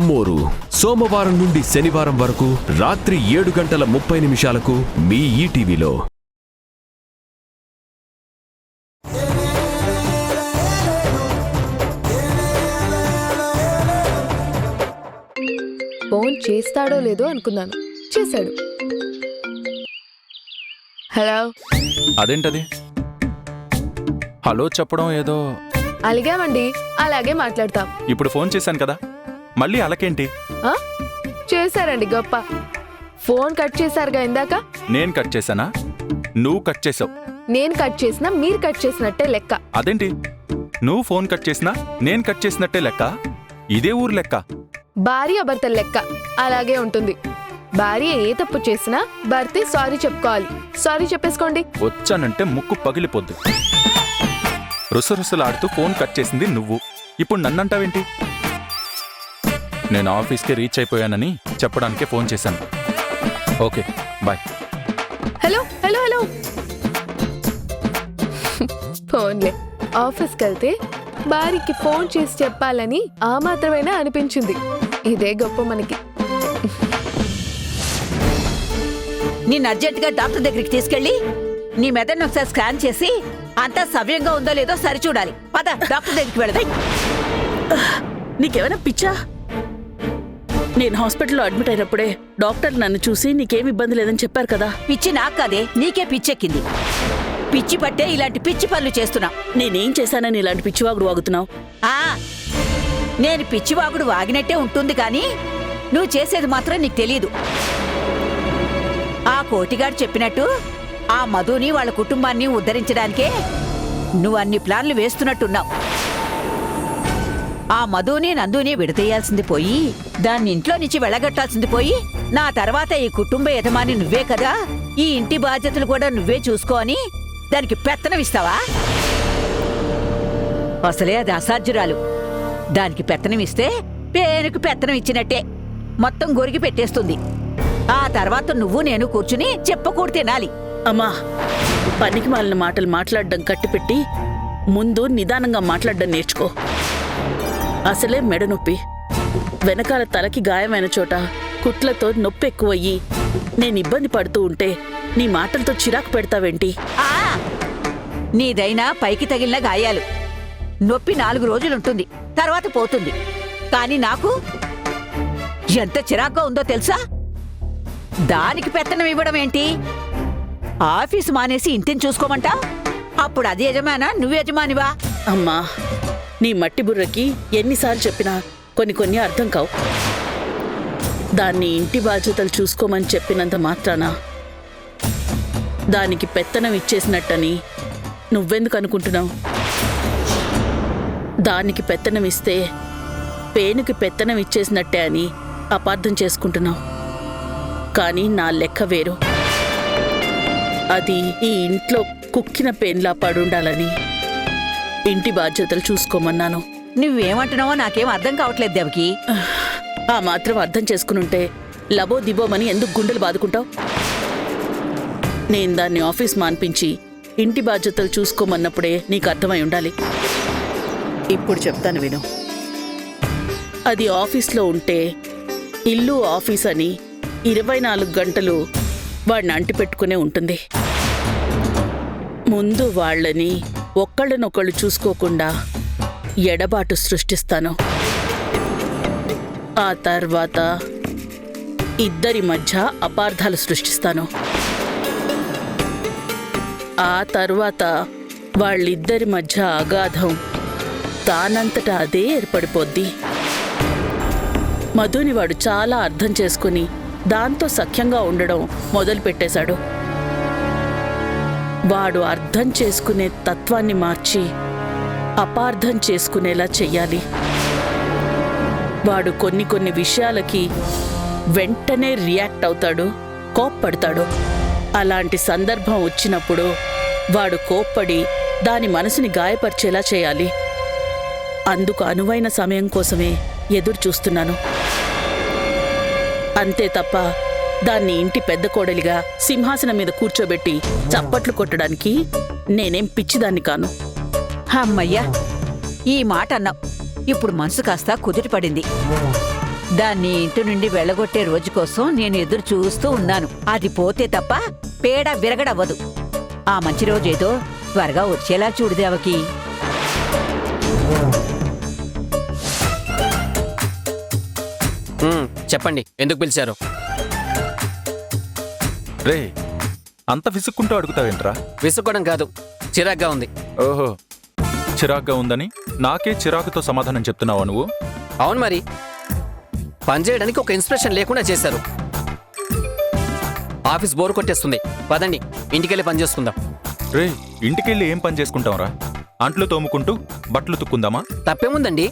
అమ్మోరు సోమవారం నుండి శనివారం వరకు రాత్రి 7:30 మీ ఈటీవీలో. ఫోన్ చేస్తాడో లేదో అనుకున్నాను, చేశాడు. హలో. అదేంటది హలో చెప్పడం ఏదో అలిగామండి, అలాగే మాట్లాడతాం. ఇప్పుడు ఫోన్ చేశాను కదా, మళ్ళీ అలకేంటి? చేశారండి గొప్ప. ఫోన్ కట్ చేశారుగా ఇందాక. నేను కట్ చేశానా? నువ్వు కట్ చేసావు. నేను కట్ చేసినా మీరు కట్ చేసినట్టే లెక్క. అదేంటి నువ్వు ఫోన్ కట్ చేసినా నేను కట్ చేసినట్టే లెక్క? ఇదే ఊరు లెక్క. భార్య భర్తల లెక్క అలాగే ఉంటుంది. భార్య ఏ తప్పు చేసినా భర్తే సారీ చెప్పుకోవాలి. సారీ చెప్పేసుకోండి. వచ్చానంటే ముక్కు పగిలిపోద్దు. రుసరుసలాడుతూ ఫోన్ కట్ చేసింది నువ్వు, ఇప్పుడు నన్నంటావేంటి? నేను ఆఫీస్కి రీచ్ అయిపోయానని చెప్పడానికే ఫోన్ చేశాను. Okay bye. Hello hello hello. ఫోన్లే. ఆఫీస్కి వెళ్తే భార్యకి ఫోన్ చేసి చెప్పాలని ఆ మాత్రమైనా అనిపించింది. ఇదే గొప్ప మనకి. నిన్ను అర్జెంటుగా డాక్టర్ దగ్గరికి తీసుకెళ్ళి నీ మెదడును ఒకసారి స్కాన్ చేసి అంతా సవ్యంగా ఉందో లేదో సరిచూడాలి. పద డాక్టర్ దగ్గరికి వెళదాం. నీకేమైనా పిచ్చా? నేను హాస్పిటల్లో అడ్మిట్ అయినప్పుడే డాక్టర్ నన్ను చూసి నీకేం ఇబ్బంది లేదని చెప్పారు కదా. పిచ్చి నాకు కాదే, నీకే పిచ్చెక్కింది. పిచ్చి పట్టే ఇలాంటి పిచ్చి పనులు చేస్తున్నావు. నేనేం చేశానని ఇలాంటి పిచ్చివాగుడు వాగుతున్నావు? నేను పిచ్చివాగుడు వాగినట్టే ఉంటుంది కానీ నువ్వు చేసేది మాత్రం నీకు తెలీదు. ఆ కోటిగాడు చెప్పినట్టు ఆ మధుని వాళ్ళ కుటుంబాన్ని ఉద్ధరించడానికే నువ్వు అన్ని ప్లాన్లు వేస్తున్నట్టున్నావు. ఆ మధుని నందుని విడతీయాల్సింది పోయి దాన్ని ఇంట్లో నుంచి వెళ్ళగట్టాల్సింది పోయి నా తర్వాత ఈ కుటుంబ యజమాని నువ్వే కదా, ఈ ఇంటి బాధ్యతలు కూడా నువ్వే చూసుకో అని దానికి పెత్తనం ఇస్తావా? అసలే అది అసాధ్యురాలు. దానికి పెత్తనం ఇస్తే పేరుకు పెత్తనం ఇచ్చినట్టే మొత్తం గొరిగి పెట్టేస్తుంది. ఆ తర్వాత నువ్వు నేను కూర్చుని చెప్పకూడు తినాలి. అమ్మా, పనికి మాలిన మాటలు మాట్లాడడం కట్టిపెట్టి ముందు నిదానంగా మాట్లాడడం నేర్చుకో. అసలే మెడ నొప్పి, వెనకాల తలకి గాయమైన చోట కుట్లతో నొప్పి ఎక్కువయ్యి నేను ఇబ్బంది పడుతూ ఉంటే నీ మాటలతో చిరాకు పెడతావేంటి? నీదైనా పైకి తగిలిన గాయాలు, నొప్పి 4 రోజులుంటుంది, తర్వాత పోతుంది. కానీ నాకు ఎంత చిరాగ్గా ఉందో తెలుసా? దానికి పెత్తనం ఇవ్వడం ఏంటి? ఆఫీసు మానేసి ఇంటిని చూసుకోమంటా? అప్పుడు అది యజమానా, నువ్వు యజమానివా? అమ్మా, నీ మట్టి బుర్రకి ఎన్నిసార్లు చెప్పినా కొన్ని అర్థం కావు. దాన్ని ఇంటి బాధ్యతలు చూసుకోమని చెప్పినంత మాత్రాన దానికి పెత్తనం ఇచ్చేసినట్టని నువ్వెందుకు అనుకుంటున్నావు? దానికి పెత్తనం ఇస్తే పేనుకి పెత్తనం ఇచ్చేసినట్టే అని అపార్థం చేసుకుంటున్నావు. కానీ నా లెక్క వేరు. అది ఈ ఇంట్లో కుక్కిన పేన్లా పడుండాలని ఇంటి బాధ్యతలు చూసుకోమన్నాను. నువ్వేమంటున్నావో నాకేం అర్థం కావట్లేదు దేవకి. ఆ మాత్రం అర్థం చేసుకునుంటే లబో దిబోమని ఎందుకు గుండెలు బాదుకుంటావు? నేను దాన్ని ఆఫీస్ మాన్పించి ఇంటి బాధ్యతలు చూసుకోమన్నప్పుడే నీకు అర్థమై ఉండాలి. ఇప్పుడు చెప్తాను విను. అది ఆఫీస్లో ఉంటే ఇల్లు ఆఫీస్ అని 24 గంటలు వాడిని అంటిపెట్టుకునే ఉంటుంది. ముందు వాళ్ళని ఒక్కళ్ళనొక్కళ్ళు చూసుకోకుండా ఎడబాటు సృష్టిస్తాను. ఆ తర్వాత ఇద్దరి మధ్య అపార్థాలు సృష్టిస్తాను. ఆ తర్వాత వాళ్ళిద్దరి మధ్య అగాధం దానంతటా అదే ఏర్పడిపోద్ది. మధుని వాడు చాలా అర్థం చేసుకుని దాంతో సఖ్యంగా ఉండడం మొదలుపెట్టేశాడు. వాడు అర్థం చేసుకునే తత్వాన్ని మార్చి అపార్థం చేసుకునేలా చెయ్యాలి. వాడు కొన్ని విషయాలకి వెంటనే రియాక్ట్ అవుతాడు, కోప్పడతాడు. అలాంటి సందర్భం వచ్చినప్పుడు వాడు కోప్పడి దాని మనసుని గాయపరిచేలా చేయాలి. అందుకు అనువైన సమయం కోసమే ఎదురు చూస్తున్నాను. అంతే తప్ప దాన్ని ఇంటి పెద్ద కోడలిగా సింహాసనం మీద కూర్చోబెట్టి చప్పట్లు కొట్టడానికి నేనేం పిచ్చిదాన్ని కాను. అమ్మయ్యా, ఈ మాట అన్నావు. ఇప్పుడు మనసు కాస్త కుదిరిపడింది. దాన్ని ఇంటి నుండి వెళ్ళగొట్టే రోజు కోసం నేను ఎదురు చూస్తూ ఉన్నాను. అది పోతే తప్ప పేడ విరగడవ్వదు. ఆ మంచి రోజేదో త్వరగా వచ్చేలా చూడు దేవకి. చెప్పండి, ఎందుకు పిలిచారు? రే, అంత విసుక్కుంటూ అడుగుతావేంట్రా? విసుక్కోవడం కాదు, చిరాగ్గా ఉంది. ఓహో, చిరాగ్గా ఉందని నాకే చిరాకుతో సమాధానం చెప్తున్నావా నువ్వు? అవును మరి, పనిచేయడానికి ఒక ఇన్స్పిరేషన్ లేకుండా చేశారు. ఆఫీస్ బోర్ కొట్టేస్తుంది, పదండి ఇంటికెళ్ళి పని చేసుకుందాం. రే, ఇంటికెళ్ళి ఏం పని చేసుకుంటాంరా? అంట్లు తోముకుంటూ బట్టలు తుక్కుందామా? తప్పేముందండి,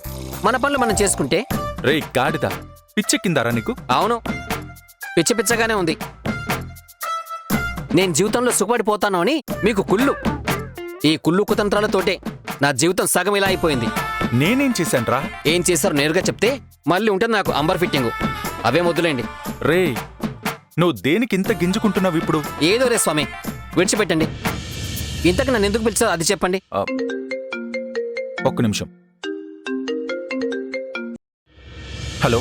మన పనులు మనం చేసుకుంటే. రే గాడిద, పిచ్చెక్కిందారా నీకు? అవును, పిచ్చి పిచ్చగానే ఉంది. నేను జీవితంలో సుఖపడిపోతాను అని మీకు కుళ్ళు. ఈ కుళ్ళు కుతంత్రాలతోటే నా జీవితం సగం ఇలా అయిపోయింది. నేనేం చేశాన్రా? ఏం చేశారో నేరుగా చెప్తే మళ్ళీ ఉంటుంది నాకు అంబర్ ఫిట్టింగు. అవే మొద్దులేండి. రే, నువ్వు దేనికి ఇంత గింజుకుంటున్నావు ఇప్పుడు? ఏదో రే స్వామి, విడిచిపెట్టండి. ఇంతకు నన్ను ఎందుకు పిలిచారో అది చెప్పండి. ఒక్క నిమిషం. హలో,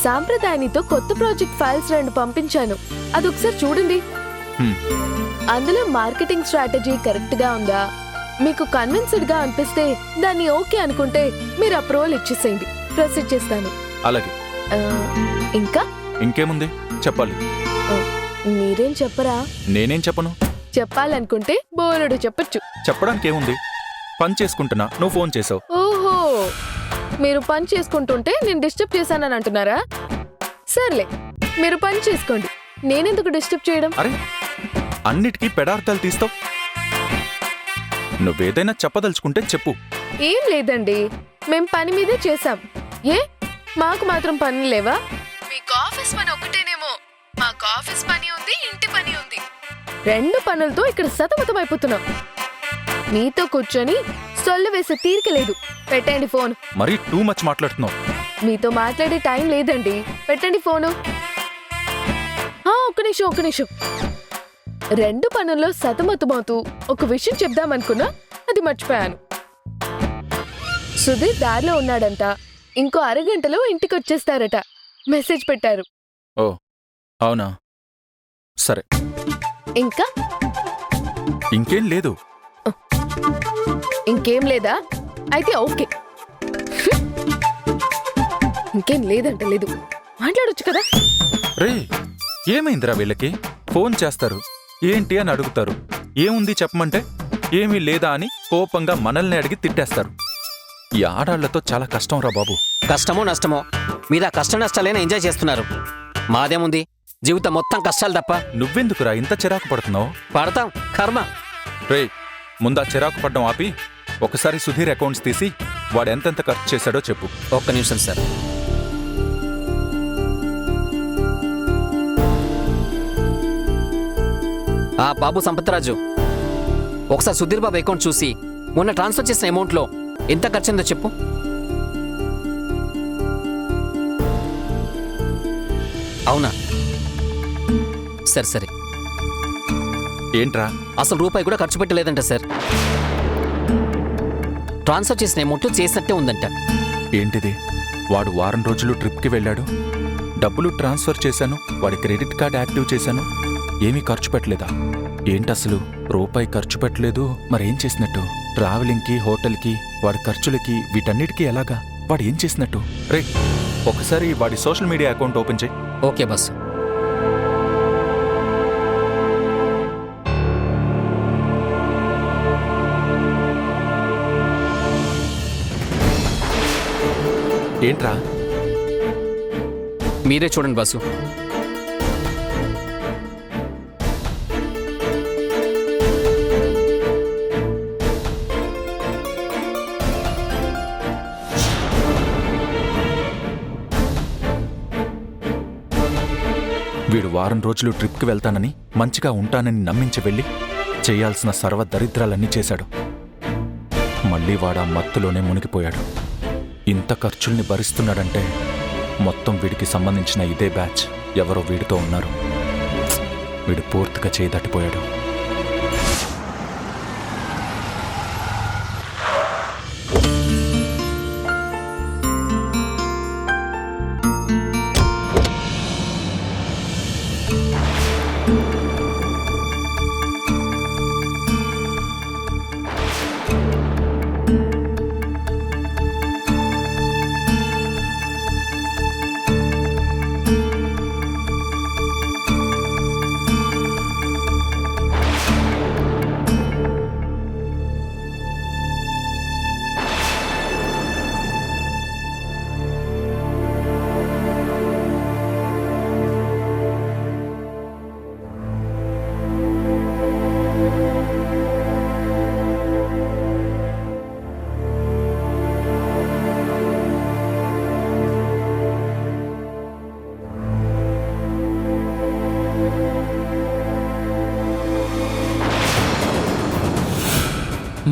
సాంప్రదాయనితో కొత్త ప్రాజెక్ట్ ఫైల్స్ 2 పంపించాను. అదొకసారి చూడండి. అందులో మార్కెటింగ్ స్ట్రాటజీ కరెక్ట్ గా ఉందా, మీకు కన్విన్స్డ్ గా అనిపిస్తే దాన్ని ఓకే అనుకుంటే మీరు అప్రూవల్ ఇచ్చేసేయండి, ప్రొసీడ్ చేస్తాను. అలాగే. ఇంకా ఇంకేముంది చెప్పాలి? మీరేం చెప్పరా? నేనేం చెప్పను. చెప్పాలనుకుంటే బోలెడు చెప్పొచ్చు. చెప్పడానికి ఏముంది? పని చేసుకుంటున్నా, నువ్వు ఫోన్ చేసావు. ఓహో, మీరు పని చేసుకుంటుంటే నేను డిస్టర్బ్ చేశానని అంటున్నారా? సర్లే, మీరు పని చేసుకోండి, నేనెందుకు డిస్టర్బ్ చేయడం? అరే, అన్నిటికీ పెడార్థాలు తీస్తావు. నువ్వేదైనా చెప్పదలుచుకుంటే చెప్పు. ఏం లేదండి, మేం పని మీదే చేశాం. ఏ మాకు మాత్రం పని లేవా? మీకు ఆఫీస్ పని ఒకటేనేమో, మాకు ఆఫీస్ పని ఉంది, ఇంటి పని ఉంది. 2 పనులతో ఇక్కడ సతమతం అయిపోతున్నాం. మీతో కూర్చొని సొల్లు వేసే తీరిక లేదు. పెట్టండి ఫోన్. మరీ టూ మచ్ మాట్లాడుతున్నావు. మీతో మాట్లాడే టైం లేదండి, పెట్టండి ఫోను. ఒక్క నిమిషం. 2 పనుల్లో సతమతమవుతూ ఒక విషయం చెప్దామనుకున్నా, అది మర్చిపోయాను. సుధీర్ దారిలో ఉన్నాడంట, ఇంకో అరగంటలో ఇంటికి వచ్చేస్తారట. మెసేజ్ పెట్టారు. ఓ అవునా, సరే. ఇంకా ఇంకేం లేదు. ఇంకేం లేదా? అయితే ఓకే. ఇంకేం లేదంట లేదు, మాట్లాడొచ్చు కదా. రే, ఏమైందిరా వీళ్ళకి? ఫోన్ చేస్తారు, ఏంటి అని అడుగుతారు, ఏముంది చెప్పమంటే ఏమీ లేదా అని కోపంగా మనల్ని అడిగి తిట్టేస్తారు. ఈ ఆడాళ్లతో చాలా కష్టం రా బాబు. కష్టమో నష్టమో, మీరు ఆ కష్ట నష్టాలైనా ఎంజాయ్ చేస్తున్నారు. మాదేముంది, జీవితం మొత్తం కష్టాలు తప్ప. నువ్వెందుకురా ఇంత చిరాకు పడుతున్నావు? పడతాం, కర్మ. రే, ముందా చిరాకు పడ్డం ఆపి ఒకసారి సుధీర్ అకౌంట్స్ తీసి వాడు ఎంతెంత ఖర్చు చేశాడో చెప్పు. ఒక్క నిమిషం సార్. బాబు సంపత్రాజు, ఒకసారి సుధీర్ బాబు అకౌంట్ చూసి మొన్న ట్రాన్స్ఫర్ చేసిన అమౌంట్లో ఎంత ఖర్చుందో చెప్పు. అవునా, సరే. ఏంట్రా? అసలు రూపాయి కూడా ఖర్చు పెట్టలేదంట సార్. ట్రాన్స్ఫర్ చేసిన అమౌంట్ చేసినట్టే ఉందంట. ఏంటిది? వాడు వారం రోజులు ట్రిప్కి వెళ్ళాడు, డబ్బులు ట్రాన్స్ఫర్ చేశాను, వాడి క్రెడిట్ కార్డ్ యాక్టివ్ చేశాను, ఏమీ ఖర్చు పెట్టలేదా? ఏంటసలు రూపాయి ఖర్చు పెట్టలేదు, మరేం చేసినట్టు? ట్రావెలింగ్కి, హోటల్కి, వాడి ఖర్చులకి, వీటన్నిటికీ ఎలాగా? వాడు ఏం చేసినట్టు? రే, ఒకసారి వాడి సోషల్ మీడియా అకౌంట్ ఓపెన్ చేయి. Okay bus. ఏంట్రా? మీరే చూడండి బాసు. వీడు వారం రోజులు ట్రిప్కి వెళ్తానని, మంచిగా ఉంటానని నమ్మించి వెళ్ళి చేయాల్సిన సర్వ దరిద్రాలన్నీ చేశాడు. మళ్ళీ వాడా మత్తులోనే మునిగిపోయాడు. ఇంత ఖర్చుల్ని భరిస్తున్నాడంటే మొత్తం వీడికి సంబంధించిన ఇదే బ్యాచ్ ఎవరో వీడితో ఉన్నారు. వీడు పూర్తిగా చేయి దాటిపోయాడు.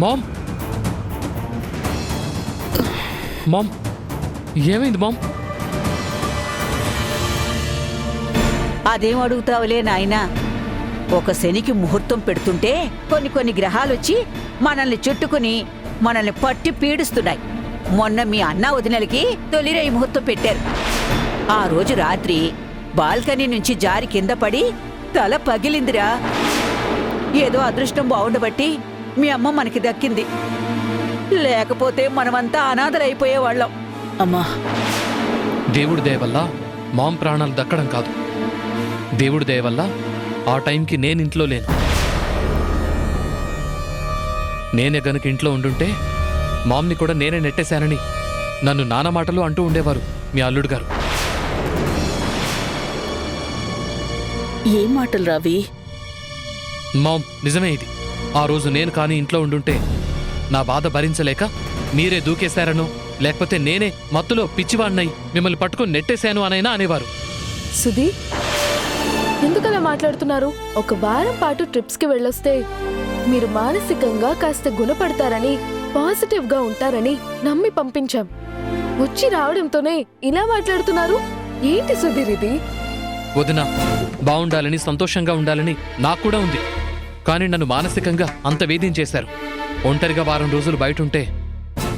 మామ్ మామ్ ఏమైంది మామ్? అదేం అడుగుతావులే నాయనా. ఒక శనికి ముహూర్తం పెడుతుంటే కొన్ని గ్రహాలొచ్చి మనల్ని చుట్టుకుని మనల్ని పట్టి పీడిస్తున్నాయి. మొన్న మీ అన్న వదినలకి తొలిరై ముహూర్తం పెట్టారు. ఆ రోజు రాత్రి బాల్కనీ నుంచి జారి కింద పడి తల పగిలిందిరా. ఏదో అదృష్టం బాగుండబట్టి మీ అమ్మ మనకి దక్కింది. లేకపోతే మనమంతా అనాథలైపోయేవాళ్ళం. అమ్మా, దేవుడి దయ వల్ల మామ్ ప్రాణాలు దక్కడం కాదు, దేవుడి దయ వల్ల ఆ టైంకి నేను ఇంట్లో లేను. నేనే గనుక ఇంట్లో ఉండుంటే మామ్ని కూడా నేనే నెట్టేశానని నన్ను నానా మాటలు అంటూ ఉండేవారు మీ అల్లుడు గారు. ఏం మాటలు రావి? మామ్, నిజమే ఇది. ఆ రోజు నేను కానీ ఇంట్లో ఉండుంటే నా బాధ భరించలేక మీరే దూకేశారనో లేకపోతే నేనే మత్తులో పిచ్చివాణ్ణై మిమ్మల్ని పట్టుకుని నెట్టేశాను అనైనా అనేవారు. సుధీర్, ఎందుకలా మాట్లాడుతున్నారు? ఒక వారం పాటు ట్రిప్స్కి వెళ్ళొస్తే మీరు మానసికంగా కాస్త గుణపడతారని, పాజిటివ్ గా ఉంటారని నమ్మి పంపించాం. వచ్చి రావడంతోనే ఇలా మాట్లాడుతున్నారు ఏంటి సుధీర్ ఇది? వదినా, బావుండాలని సంతోషంగా ఉండాలని నాకు కూడా ఉంది. కానీ నన్ను మానసికంగా అంత వేధించేశారు. ఒంటరిగా వారం రోజులు బయటుంటే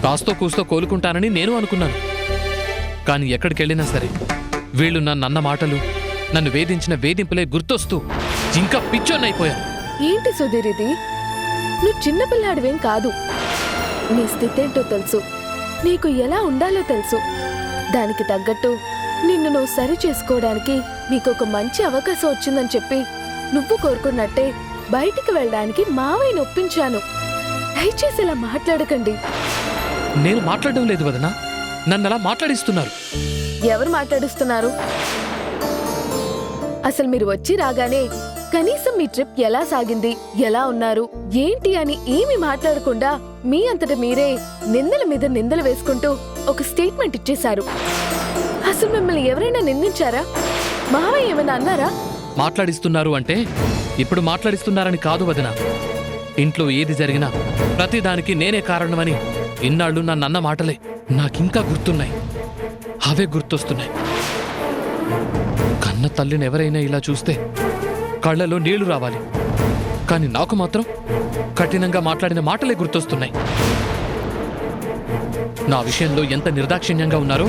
కాస్తో కూస్తో కోలుకుంటానని నేను అనుకున్నాను. కానీ ఎక్కడికెళ్ళినా సరే వీళ్ళు నన్నన్న మాటలు, నన్ను వేధించిన వేధింపులే గుర్తొస్తూ ఇంకా పిచ్చోన్నైపోయాను. ఏంటి సుధీర్ ఇది? నువ్వు చిన్నపిల్లాడివేం కాదు. నీ స్థితేంటో తెలుసు, నీకు ఎలా ఉండాలో తెలుసు. దానికి తగ్గట్టు నిన్ను నువ్వు సరి చేసుకోవడానికి నీకొక మంచి అవకాశం వచ్చిందని చెప్పి నువ్వు కోరుకున్నట్టే బయటికి వెళ్ళడానికి మావయ్యను ఒప్పించాను. దయచేసి ఇలా మాట్లాడకండి. నేను మాట్లాడడం లేదు వదనా, నన్ను అలా మాట్లాడిస్తున్నారు. ఎవరు మాట్లాడిస్తున్నారు? అసలు మీరు వచ్చి రాగానే కనీసం మీ ట్రిప్ ఎలా సాగింది, ఎలా ఉన్నారు, ఏంటి అని ఏమీ మాట్లాడకుండా మీ అంతట మీరే నిందల మీద నిందలు వేసుకుంటూ ఒక స్టేట్మెంట్ ఇచ్చేశారు. అసలు మిమ్మల్ని ఎవరైనా నిందించారా? మావయ్య ఏమైనా అన్నారా? మాట్లాడిస్తున్నారు అంటే ఇప్పుడు మాట్లాడిస్తున్నారని కాదు వదినా. ఇంట్లో ఏది జరిగినా ప్రతిదానికి నేనే కారణమని ఇన్నాళ్ళు నన్నన్న మాటలే నాకింకా గుర్తున్నాయి. అవే గుర్తొస్తున్నాయి. కన్న తల్లిని ఎవరైనా ఇలా చూస్తే కళ్ళలో నీళ్లు రావాలి. కానీ నాకు మాత్రం కఠినంగా మాట్లాడిన మాటలే గుర్తొస్తున్నాయి. నా విషయంలో ఎంత నిర్దాక్షిణ్యంగా ఉన్నారో,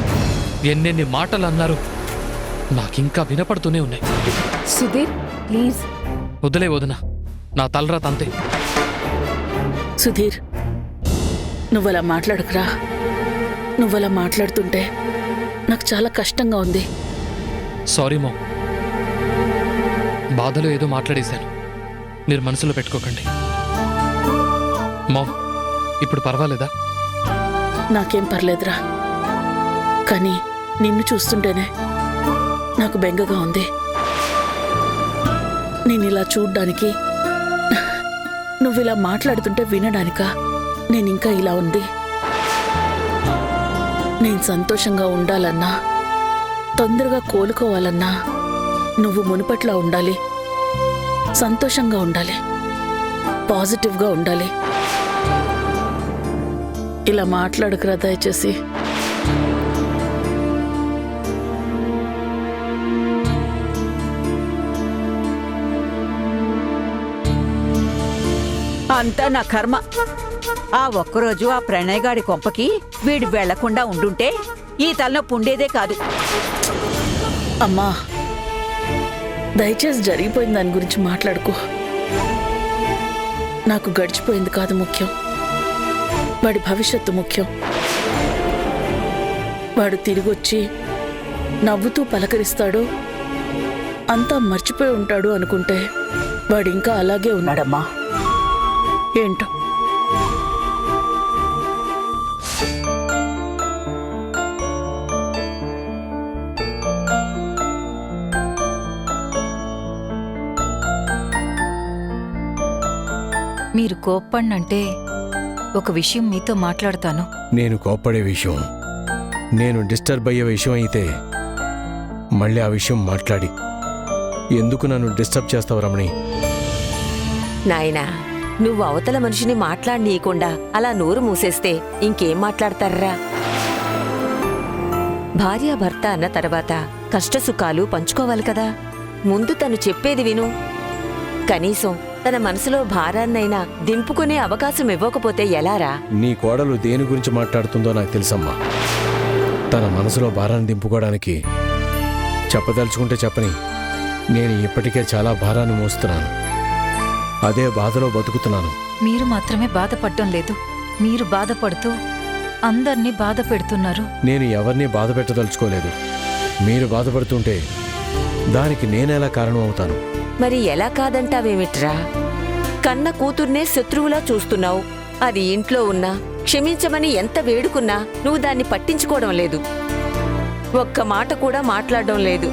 ఎన్నెన్ని మాటలు అన్నారో నాకింకా వినపడుతూనే ఉన్నాయి. సుధీర్, ప్లీజ్ వదిలే వదినా, నా తలరాత అంతే. సుధీర్, నువ్వలా మాట్లాడకురా. నువ్వలా మాట్లాడుతుంటే నాకు చాలా కష్టంగా ఉంది. సారీ మామ్, బాధలో ఏదో మాట్లాడేశాను, మీరు మనసులో పెట్టుకోకండి. మామ్, ఇప్పుడు పర్వాలేదా? నాకేం పర్లేదురా. కానీ నిన్ను చూస్తుంటేనే నాకు బెంగగా ఉంది. నేనిలా చూడ్డానికి, నువ్విలా మాట్లాడుతుంటే వినడానికా నేనింకా ఇలా ఉంది? నేను సంతోషంగా ఉండాలన్నా, తొందరగా కోలుకోవాలన్నా నువ్వు మునుపట్లా ఉండాలి, సంతోషంగా ఉండాలి, పాజిటివ్గా ఉండాలి. ఇలా మాట్లాడకురా దయచేసి. అంతా నా కర్మ. ఆ ఒక్కరోజు ఆ ప్రణయగాడి కొంపకి వీడు వెళ్లకుండా ఉండుంటే ఈ తలనొప్పి ఉండేదే కాదు. అమ్మా, దయచేసి జరిగిపోయిన దాని గురించి మాట్లాడుకో. నాకు గడిచిపోయింది కాదు ముఖ్యం, వాడి భవిష్యత్తు ముఖ్యం. వాడు తిరిగొచ్చి నవ్వుతూ పలకరిస్తాడు, అంతా మర్చిపోయి ఉంటాడు అనుకుంటే వాడు ఇంకా అలాగే ఉన్నాడమ్మా. ఏంటో మీరు కోప్పడినంటే ఒక విషయం మీతో మాట్లాడతాను. నేను కోప్పడే విషయం, నేను డిస్టర్బ్ అయ్యే విషయం అయితే మళ్ళీ ఆ విషయం మాట్లాడి ఎందుకు నన్ను డిస్టర్బ్ చేస్తావు రమణి? నాయనా, నువ్వు అవతల మనిషిని మాట్లాడనీయకుండా అలా నోరు మూసేస్తే ఇంకేం మాట్లాడతారా? భార్యాభర్త అన్న తర్వాత కష్టసుఖాలు పంచుకోవాలి కదా. ముందు తను చెప్పేది విను. కనీసం తన మనసులో భారాన్నైనా దింపుకునే అవకాశం ఇవ్వకపోతే ఎలారా? నీ కోడలు దేని గురించి మాట్లాడుతుందో నాకు తెలుసమ్మా. తన మనసులో భారాన్ని దింపుకోవడానికి చెప్పదలుచుకుంటే చెప్పని, నేను ఇప్పటికే చాలా భారాన్ని మోస్తున్నాను. అదే బాధలో బతుకుతున్నాను. మీరు మాత్రమే బాధపడటం లేదు, మీరు బాధపడుతూ అందర్నీ బాధ పెడుతున్నారు. నేను ఎవరినీ బాధ పెట్టదలుచుకోలేదు. మీరు బాధపడుతుంటే దానికి నేనెలా కారణం అవుతాను? మరి ఎలా కాదంటావేమిట్రా? కన్న కూతుర్నే శత్రువులా చూస్తున్నావు. అది ఇంట్లో ఉన్నా క్షమించమని ఎంత వేడుకున్నా నువ్వు దాన్ని పట్టించుకోవడం లేదు. ఒక్క మాట కూడా మాట్లాడడం లేదు.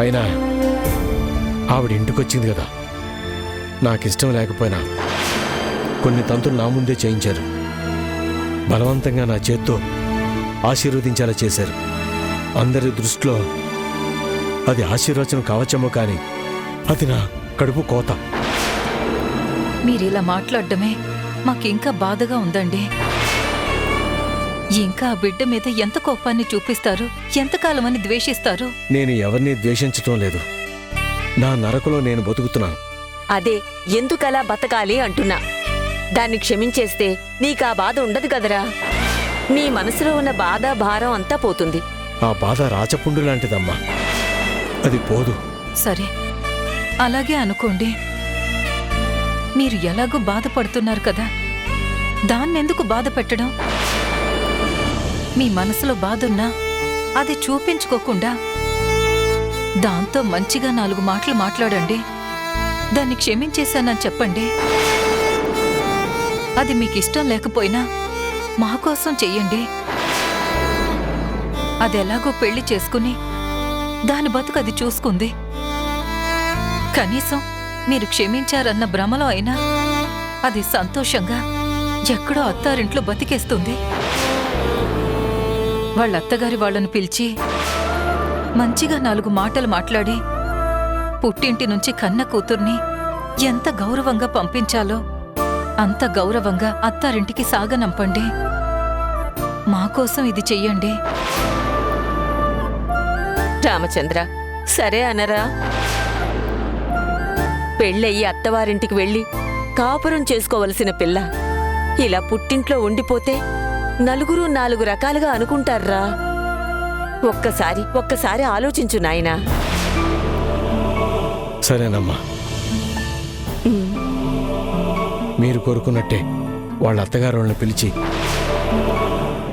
అయినా ఆవిడ ఇంటికొచ్చింది కదా, నాకిష్టం లేకపోయినా కొన్ని తంతులు నా ముందే చేయించారు. బలవంతంగా నా చేత్తో ఆశీర్వదించేలా చేశారు. అందరి దృష్టిలో అది ఆశీర్వచనం కావచ్చేమో కానీ అది నా కడుపు కోత. మీరిలా మాట్లాడడమే మాకింకా బాధగా ఉందండి. ఇంకా ఆ బిడ్డ మీద ఎంత కోపాన్ని చూపిస్తారు, ఎంతకాలమని ద్వేషిస్తారు? నేను ఎవరిని ద్వేషించటం లేదు. నా నరకలో నేను బతుకుతున్నాను. అదే ఎందుకలా బతకాలి అంటున్నా. దాన్ని క్షమించేస్తే నీకా బాధ ఉండదు కదరా. నీ మనసులో ఉన్న బాధ భారం అంతా పోతుంది. ఆ బాధ రాచపుండు లాంటిదమ్మా, అది పోదు. సరే, అలాగే అనుకోండి. మీరు ఎలాగో బాధపడుతున్నారు కదా, దాన్నెందుకు బాధ పెట్టడం? మీ మనసులో బాధున్నా అది చూపించుకోకుండా దాంతో మంచిగా 4 మాటలు మాట్లాడండి. దాన్ని క్షమించేశానని చెప్పండి. అది మీకిష్టం లేకపోయినా మా కోసం చెయ్యండి. అది ఎలాగో పెళ్లి చేసుకుని దాని బతుకు అది చూసుకుంది. కనీసం మీరు క్షమించారన్న భ్రమలో అయినా అది సంతోషంగా ఎక్కడో అత్తారింట్లో బతికేస్తుంది. వాళ్ళ అత్తగారి వాళ్ళను పిలిచి మంచిగా 4 మాటలు మాట్లాడి పుట్టింటి నుంచి కన్న కూతుర్ని ఎంత గౌరవంగా పంపించాలో అంత గౌరవంగా అత్తారింటికి సాగనంపండి. మాకోసం ఇది చెయ్యండి. రామచంద్ర, సరే అనరా? పెళ్ళయ్యి అత్తవారింటికి వెళ్ళి కాపురం చేసుకోవలసిన పిల్ల ఇలా పుట్టింట్లో ఉండిపోతే నలుగురు 4 రకాలుగా అనుకుంటారా? ఒక్కసారి ఆలోచించు నాయనా. సరేనమ్మా, మీరు కోరుకున్నట్టే వాళ్ళ అత్తగారు వాళ్ళని పిలిచి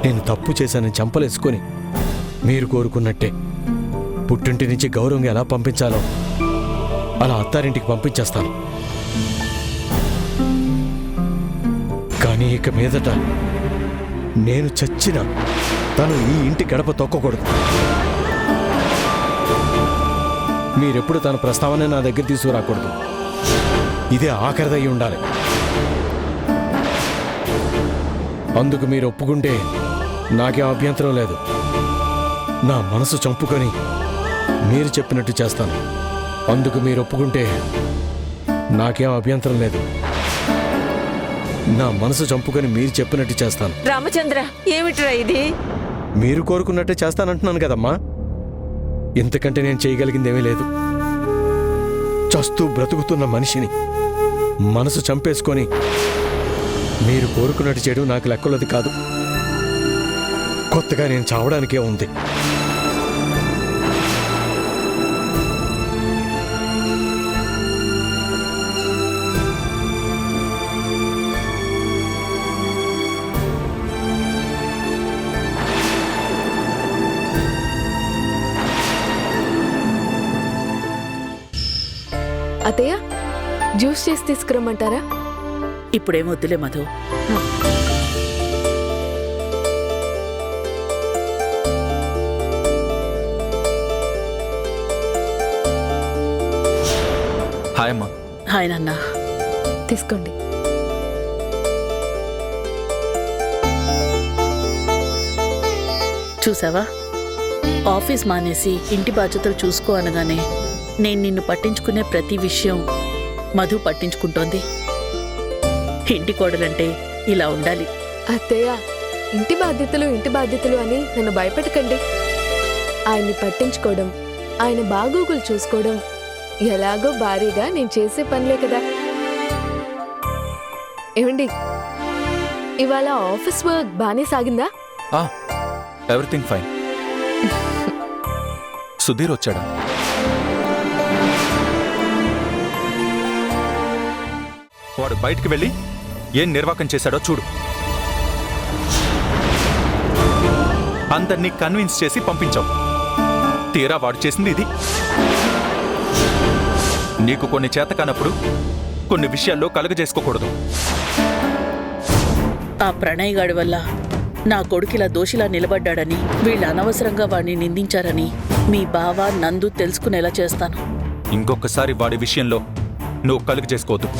నేను తప్పు చేశానని చంపలేసుకొని మీరు కోరుకున్నట్టే పుట్టింటి నుంచి గౌరవంగా ఎలా పంపించాలో అలా అత్తారింటికి పంపించేస్తాను. కానీ ఇక మీదట నేను చచ్చినా తను ఈ ఇంటి గడప తొక్కకూడదు. మీరెప్పుడు తన ప్రస్తావన నా దగ్గర తీసుకురాకూడదు. ఇదే ఆఖరిదయ్యి ఉండాలి. అందుకు మీరు ఒప్పుకుంటే నాకేం అభ్యంతరం లేదు. నా మనసు చంపుకొని మీరు చెప్పినట్టు చేస్తాను. అందుకు మీరు ఒప్పుకుంటే నాకేం అభ్యంతరం లేదు. నా మనసు చంపుకొని మీరు చెప్పినట్టు చేస్తాను. రామచంద్ర, ఏమిట్రా ఇది? మీరు కోరుకున్నట్టే చేస్తానంటున్నాను కదమ్మా. ఇంతకంటే నేను చేయగలిగిందేమీ లేదు. చస్తూ బ్రతుకుతున్న మనిషిని మనసు చంపేసుకొని మీరు కోరుకున్నట్టు చేయడం నాకు లెక్కలది కాదు. కొత్తగా నేను చావడానికే ఉంది. అత్తయ్య, జ్యూస్ చేసి తీసుకురమ్మంటారా? ఇప్పుడేం వద్దులే మధు. హాయ్ అమ్మా. హాయ్ నాన్న. తీసుకోండి. చూసావా, ఆఫీస్ మానేసి ఇంటి బాధ్యతలు చూసుకో అనగానే నేను నిన్ను పట్టించుకునే ప్రతి విషయం మధు పట్టించుకుంటోంది. ఇంటి కోడలంటే ఇలా ఉండాలి. అత్తయ్య, ఇంటి బాధ్యతలు అని నన్ను భయపెట్టకండి. ఆయన్ని పట్టించుకోవడం, ఆయన బాగోగులు చూసుకోవడం ఎలాగో భారీగా నేను చేసే పనిలే కదా. ఏమండి, ఇవాళ ఆఫీస్ వర్క్ బానే సాగిందా? Everything fine. సుధీర్ వచ్చాడా? వాడు బయటికి వెళ్ళి ఏం నిర్వాకం చేశాడో చూడు. అందరినీ కన్విన్స్ చేసి పంపించావు. తీరా వాడు చేసింది ఇది. నీకు కొన్ని చేత కానప్పుడు కొన్ని విషయాల్లో కలుగజేసుకోకూడదు. ఆ ప్రణయ్ గాడి వల్ల నా కొడుకిలా దోషిలా నిలబడ్డాడని, వీళ్ళు అనవసరంగా వాడిని నిందించారని మీ బావ నందు తెలుసుకునేలా చేస్తాను. ఇంకొకసారి వాడి విషయంలో నువ్వు కలుగజేసుకోవద్దు.